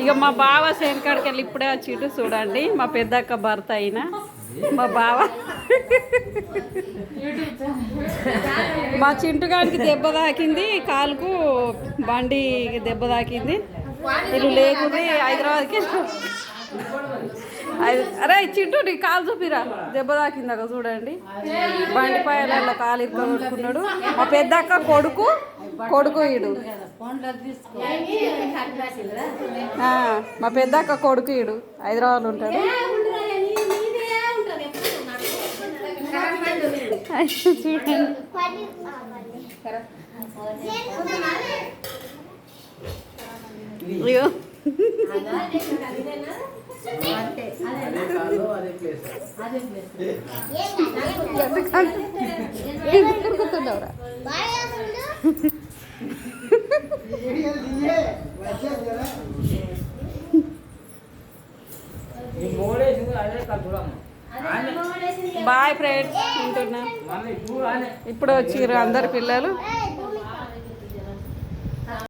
ఇక మా బావ సేనకాడికి వెళ్ళి ఇప్పుడే వచ్చిండు చూడండి. మా పెద్దక్క భర్త అయినా మా బావ. మా చింటుగానికి దెబ్బ తాకింది, కాలుకు బండి దెబ్బ తాకింది. వీళ్ళు లేకుంది హైదరాబాద్కి. అరే చింటూ నీ కాలు చూపిరా, దెబ్బ తాకింది అక్కడ చూడండి. బండి పాయల కాలు ఇరుకొట్టుకున్నాడు. మా పెద్దక్క కొడుకు ఈడు. మా పెద్దక్క కొడుకు ఈడు హైదరాబాద్లో ఉంటాడు. చూడండి అయ్యో తిరుగుతుండవరా. బాయ్ ఫ్రెండ్స్ ఉంటున్నా. ఇప్పుడు వచ్చిర్రు అందరు పిల్లలు.